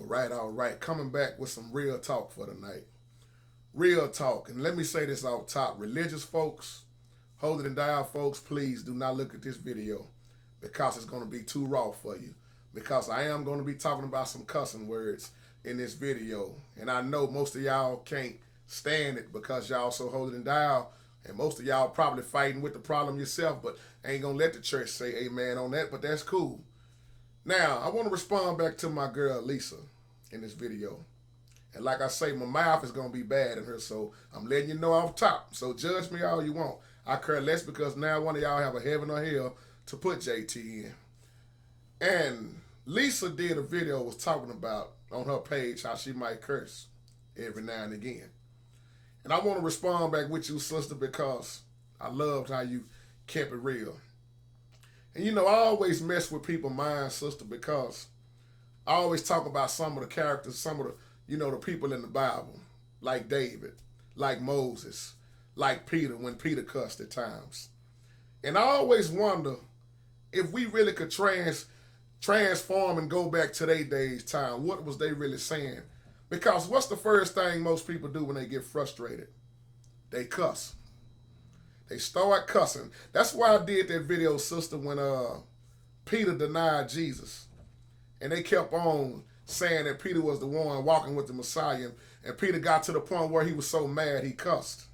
All right. Coming back with some real talk for tonight. Real talk. And let me say this off top. Religious folks, holy and down folks, please do not look at this video because it's going to be too raw for you. Because I am going to be talking about some cussing words in this video. And I know most of y'all can't stand it because y'all so holy and down. And most of y'all probably fighting with the problem yourself, but ain't going to let the church say amen on that, but that's cool. Now, I want to respond back to my girl Lisa in this video. And like I say, my mouth is going to be bad in her, so I'm letting you know off top. So judge me all you want. I care less because now one of y'all have a heaven or hell to put JT in. And Lisa did a video was talking about on her page how she might curse every now and again. And I want to respond back with you, sister, because I loved how you kept it real. And you know, I always mess with people's minds, sister, because I always talk about some of the characters, some of the, the people in the Bible, like David, like Moses, like Peter, when Peter cussed at times. And I always wonder if we really could transform and go back to their days' time. What was they really saying? Because what's the first thing most people do when they get frustrated? They cuss. They start cussing. That's why I did that video, sister, when Peter denied Jesus. And they kept on saying that Peter was the one walking with the Messiah. And Peter got to the point where he was so mad he cussed.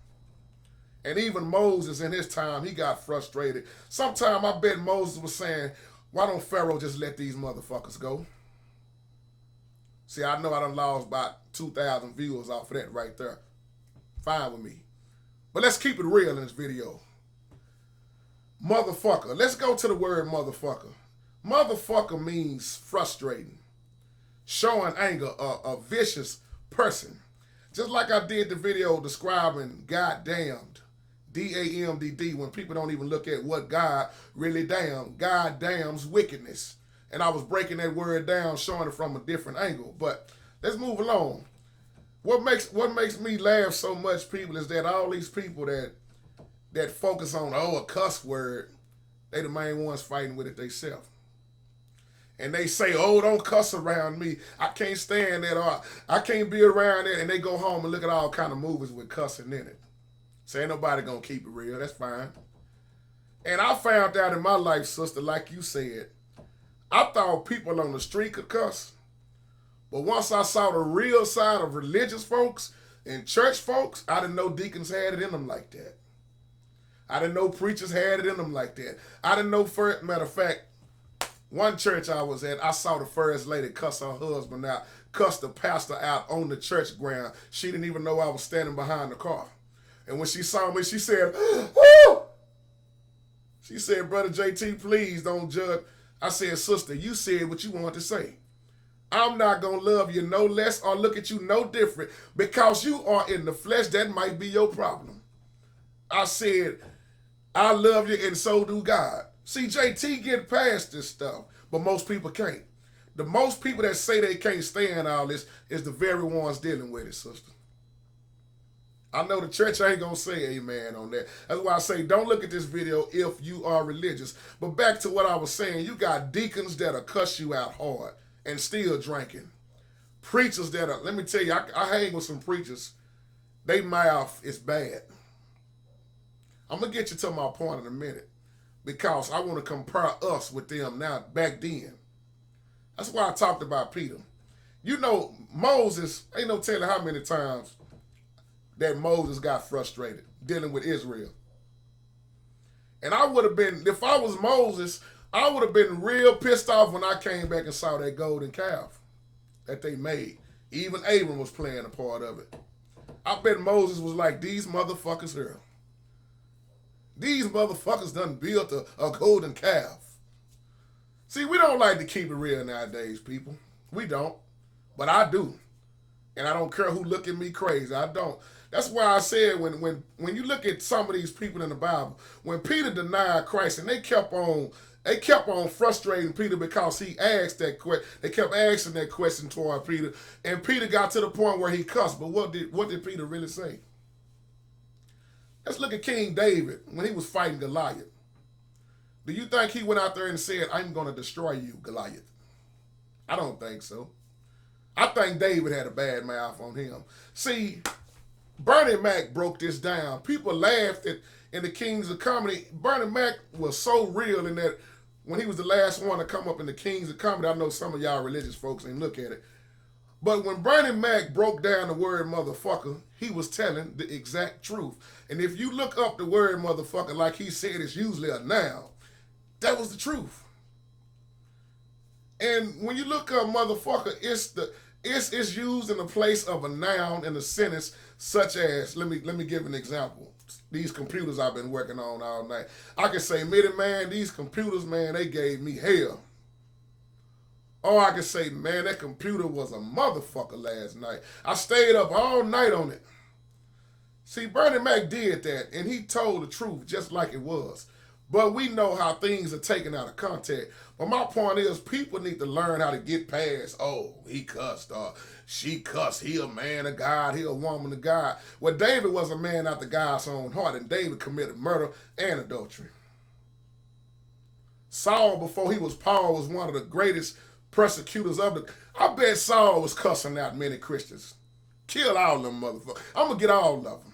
And even Moses in his time, he got frustrated. Sometime I bet Moses was saying, why don't Pharaoh just let these motherfuckers go? See, I know I done lost about 2,000 viewers off of that right there. Fine with me. But let's keep it real in this video. Motherfucker. Let's go to the word motherfucker. Motherfucker means frustrating, showing anger, a vicious person. Just like I did the video describing goddamned, D-A-M-D-D, when people don't even look at what God really damn. God damns wickedness. And I was breaking that word down, showing it from a different angle. But let's move along. What makes me laugh so much, people, is that all these people that focus on, a cuss word, they the main ones fighting with it themselves. And they say, don't cuss around me. I can't stand that. Or I can't be around it. And they go home and look at all kind of movies with cussing in it. So ain't nobody gonna keep it real. That's fine. And I found out in my life, sister, like you said, I thought people on the street could cuss. But once I saw the real side of religious folks and church folks, I didn't know deacons had it in them like that. I didn't know preachers had it in them like that. I didn't know, matter of fact, one church I was at, I saw the first lady cuss her husband out, cuss the pastor out on the church ground. She didn't even know I was standing behind the car. And when she saw me, she said, "Woo!" She said, "Brother JT, please don't judge." I said, "Sister, you said what you wanted to say. I'm not going to love you no less or look at you no different because you are in the flesh. That might be your problem." I said, "I love you and so do God." See, JT get past this stuff, but most people can't. The most people that say they can't stand all this is the very ones dealing with it, sister. I know the church ain't going to say amen on that. That's why I say don't look at this video if you are religious. But back to what I was saying, you got deacons that'll cuss you out hard and still drinking. Preachers that are, let me tell you, I hang with some preachers. They mouth is bad. I'm going to get you to my point in a minute because I want to compare us with them now back then. That's why I talked about Peter. You know, Moses, ain't no telling how many times that Moses got frustrated dealing with Israel. And I would have been, if I was Moses, I would have been real pissed off when I came back and saw that golden calf that they made. Even Abram was playing a part of it. I bet Moses was like, these motherfuckers here. These motherfuckers done built a golden calf. See, we don't like to keep it real nowadays, people. We don't. But I do. And I don't care who look at me crazy. I don't. That's why I said when you look at some of these people in the Bible, when Peter denied Christ and they kept on frustrating Peter because he asked that question. They kept asking that question toward Peter, and Peter got to the point where he cussed. But what did Peter really say? Let's look at King David when he was fighting Goliath. Do you think he went out there and said, "I'm going to destroy you, Goliath"? I don't think so. I think David had a bad mouth on him. See, Bernie Mac broke this down. People laughed at in the Kings of Comedy. Bernie Mac was so real in that when he was the last one to come up in the Kings of Comedy. I know some of y'all religious folks ain't look at it. But when Bernie Mac broke down the word motherfucker, he was telling the exact truth. And if you look up the word motherfucker like he said it's usually a noun, that was the truth. And when you look up motherfucker, it's used in the place of a noun in a sentence such as, let me give an example. These computers I've been working on all night. I can say, man, these computers, man, they gave me hell. Or I can say, man, that computer was a motherfucker last night. I stayed up all night on it. See, Bernie Mac did that, and he told the truth just like it was. But we know how things are taken out of context. But my point is, people need to learn how to get past, oh, he cussed, or she cussed, he a man of God, he a woman of God. Well, David was a man after God's own heart, and David committed murder and adultery. Saul, before he was Paul, was one of the greatest persecutors of the... I bet Saul was cussing out many Christians. Kill all of them motherfuckers. I'm going to get all of them.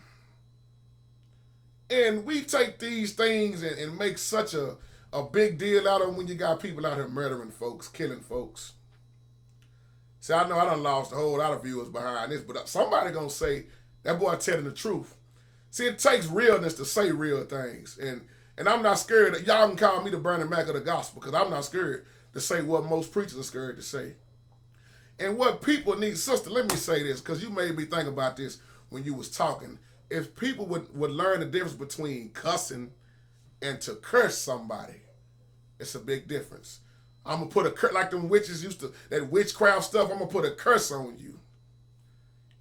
And we take these things and make such a big deal out of them when you got people out here murdering folks, killing folks. See, I know I done lost a whole lot of viewers behind this, but somebody going to say, that boy telling the truth. See, it takes realness to say real things. And I'm not scared. Y'all can call me the Bernie Mac of the gospel because I'm not scared to say what most preachers are scared to say. And what people need, sister, let me say this, because you made me think about this when you was talking. If people would learn the difference between cussing and to curse somebody, it's a big difference. I'm going to put a curse, like them witches used to, that witchcraft stuff, I'm going to put a curse on you.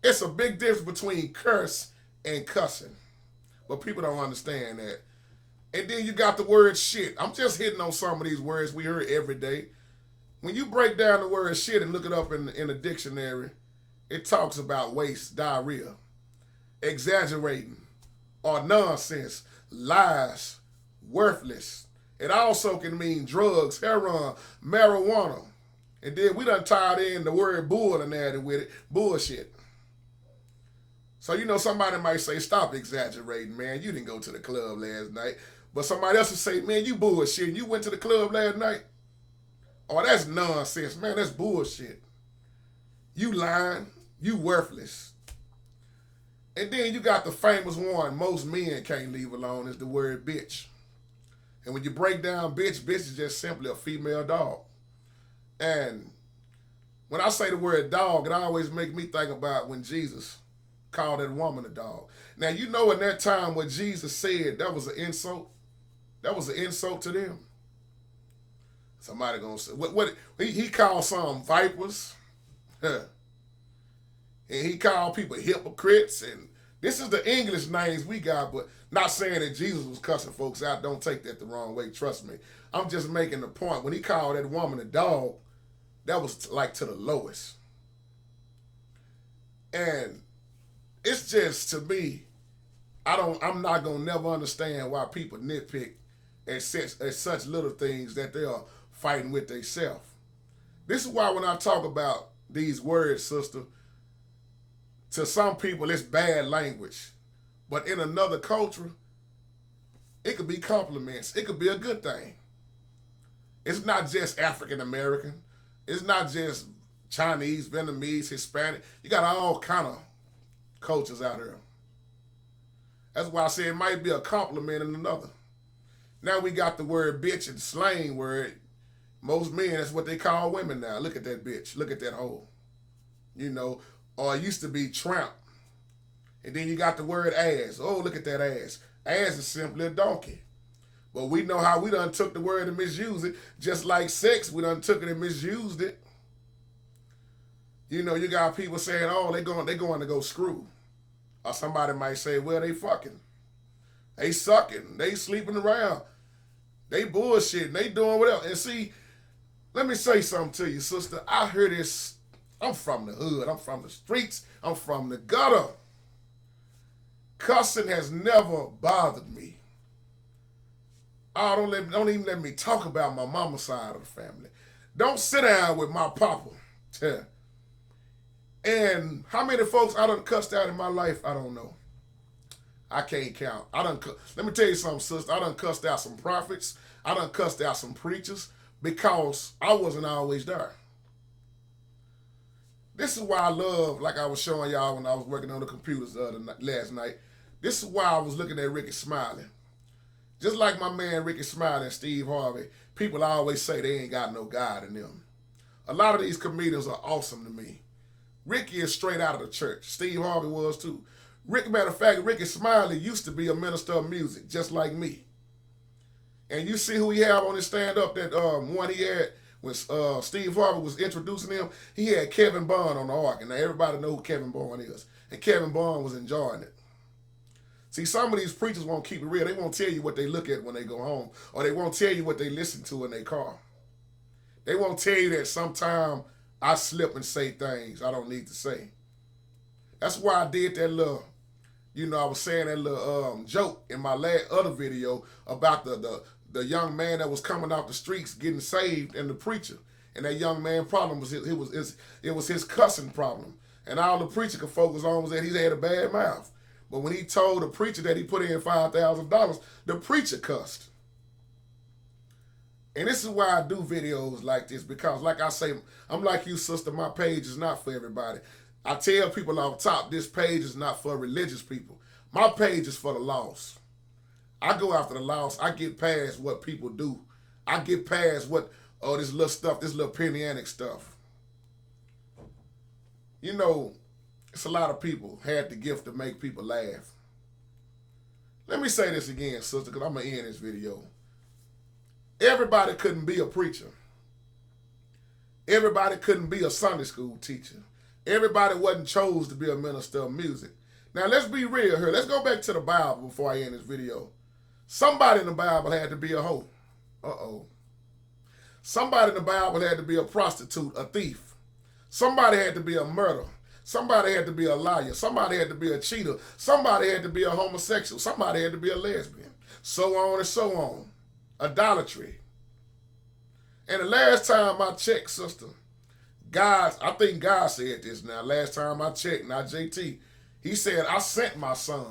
It's a big difference between curse and cussing. But people don't understand that. And then you got the word shit. I'm just hitting on some of these words we hear every day. When you break down the word shit and look it up in the dictionary, it talks about waste, diarrhea, exaggerating, or nonsense, lies, worthless. It also can mean drugs, heroin, marijuana. And then we done tied in the word bull and added with it, bullshit. So you know somebody might say, stop exaggerating, man. You didn't go to the club last night. But somebody else will say, man, you bullshit. You went to the club last night? Oh, that's nonsense, man. That's bullshit. You lying. You worthless. And then you got the famous one most men can't leave alone is the word bitch. And when you break down bitch is just simply a female dog. And when I say the word dog, it always makes me think about when Jesus called that woman a dog. Now, you know in that time what Jesus said, that was an insult. That was an insult to them. Somebody gonna say, what he called some vipers. And he called people hypocrites, and this is the English names we got, but not saying that Jesus was cussing folks out. Don't take that the wrong way, trust me. I'm just making the point. When he called that woman a dog, that was like to the lowest. And it's just, to me, I'm not gonna never understand why people nitpick at such little things that they are fighting with themselves. This is why when I talk about these words, sister, to some people, it's bad language. But in another culture, it could be compliments. It could be a good thing. It's not just African American. It's not just Chinese, Vietnamese, Hispanic. You got all kind of cultures out here. That's why I say it might be a compliment in another. Now we got the word bitch and slang word. Most men, that's what they call women now. Look at that bitch. Look at that hoe. You know, or it used to be tramp. And then you got the word ass. Oh, look at that ass. Ass is simply a donkey. But we know how we done took the word and misused it. Just like sex, we done took it and misused it. You know, you got people saying, oh, they going to go screw. Or somebody might say, well, they fucking. They sucking. They sleeping around. They bullshitting. They doing whatever. And see, let me say something to you, sister. I hear this. I'm from the hood. I'm from the streets. I'm from the gutter. Cussing has never bothered me. Oh, don't even let me talk about my mama's side of the family. Don't sit down with my papa. And how many folks I done cussed out in my life, I don't know. I can't count. Let me tell you something, sister. I done cussed out some prophets. I done cussed out some preachers because I wasn't always there. This is why I love, like I was showing y'all when I was working on the computers last night. This is why I was looking at Ricky Smiley. Just like my man Ricky Smiley and Steve Harvey, people always say they ain't got no God in them. A lot of these comedians are awesome to me. Ricky is straight out of the church. Steve Harvey was too. Matter of fact, Ricky Smiley used to be a minister of music, just like me. And you see who he had on his stand-up, that one he had when Steve Harvey was introducing him, he had Kevin Bond on the ark. And now everybody know who Kevin Bond is. And Kevin Bond was enjoying it. See, some of these preachers won't keep it real. They won't tell you what they look at when they go home, or they won't tell you what they listen to in their car. They won't tell you that sometimes I slip and say things I don't need to say. That's why I did that little, I was saying that little joke in my other video about the young man that was coming off the streets getting saved and the preacher. And that young man problem was it was his cussing problem. And all the preacher could focus on was that he had a bad mouth. But when he told the preacher that he put in $5,000, the preacher cussed. And this is why I do videos like this, because like I say, I'm like you, sister, my page is not for everybody. I tell people off top, this page is not for religious people. My page is for the lost. I go after the lost. I get past what people do. I get past this little stuff, this little penny stuff. It's a lot of people had the gift to make people laugh. Let me say this again, sister, because I'm going to end this video. Everybody couldn't be a preacher. Everybody couldn't be a Sunday school teacher. Everybody wasn't chose to be a minister of music. Now, let's be real here. Let's go back to the Bible before I end this video. Somebody in the Bible had to be a hoe. Uh-oh. Somebody in the Bible had to be a prostitute, a thief. Somebody had to be a murderer. Somebody had to be a liar. Somebody had to be a cheater. Somebody had to be a homosexual. Somebody had to be a lesbian. So on and so on. Idolatry. And the last time I checked, sister, I think God said this now. Last time I checked, not JT, he said, I sent my son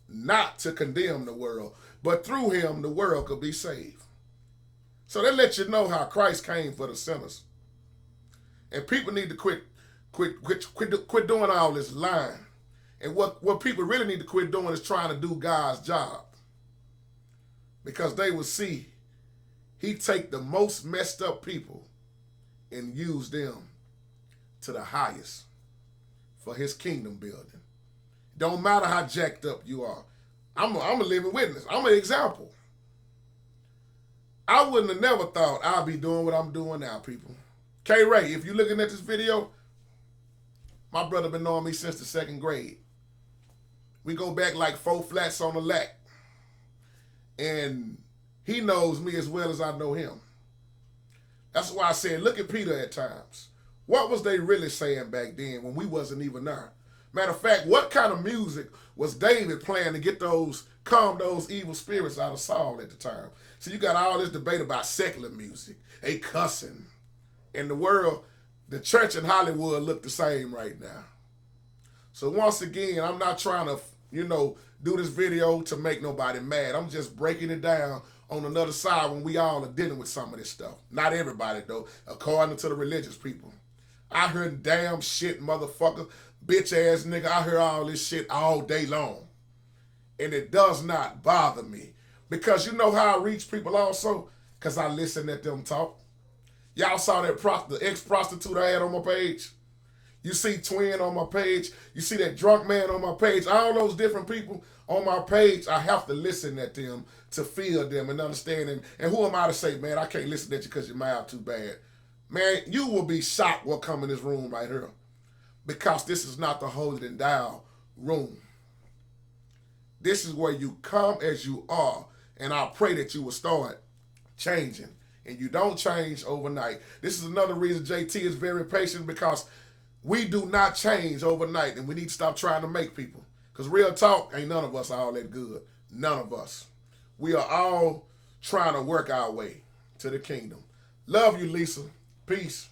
not to condemn the world, but through him the world could be saved. So that lets you know how Christ came for the sinners. And people need to quit doing all this lying. And what people really need to quit doing is trying to do God's job. Because they will see he take the most messed up people and use them to the highest for his kingdom building. Don't matter how jacked up you are. I'm a living witness. I'm an example. I wouldn't have never thought I'd be doing what I'm doing now, people. K-Ray, if you're looking at this video, my brother been knowing me since the 2nd grade. We go back like 4 flats on the lack. And he knows me as well as I know him. That's why I said, look at Peter at times. What was they really saying back then when we wasn't even there? Matter of fact, what kind of music was David playing to calm those evil spirits out of Saul at the time? So you got all this debate about secular music, cussing. In the world, the church in Hollywood look the same right now. So once again, I'm not trying to, do this video to make nobody mad. I'm just breaking it down on another side when we all are dealing with some of this stuff. Not everybody, though, according to the religious people. I heard damn shit, motherfucker, bitch-ass nigga. I hear all this shit all day long. And it does not bother me. Because you know how I reach people also? Because I listen at them talk. Y'all saw that the ex-prostitute I had on my page? You see Twin on my page. You see that drunk man on my page. All those different people on my page, I have to listen at them to feel them and understand them. And who am I to say, man, I can't listen at you because your mouth too bad. Man, you will be shocked what come in this room right here. Because this is not the hold and dial room. This is where you come as you are. And I pray that you will start changing. And you don't change overnight. This is another reason JT is very patient, because we do not change overnight, and we need to stop trying to make people. Because real talk, ain't none of us all that good. None of us. We are all trying to work our way to the kingdom. Love you, Lisa. Peace.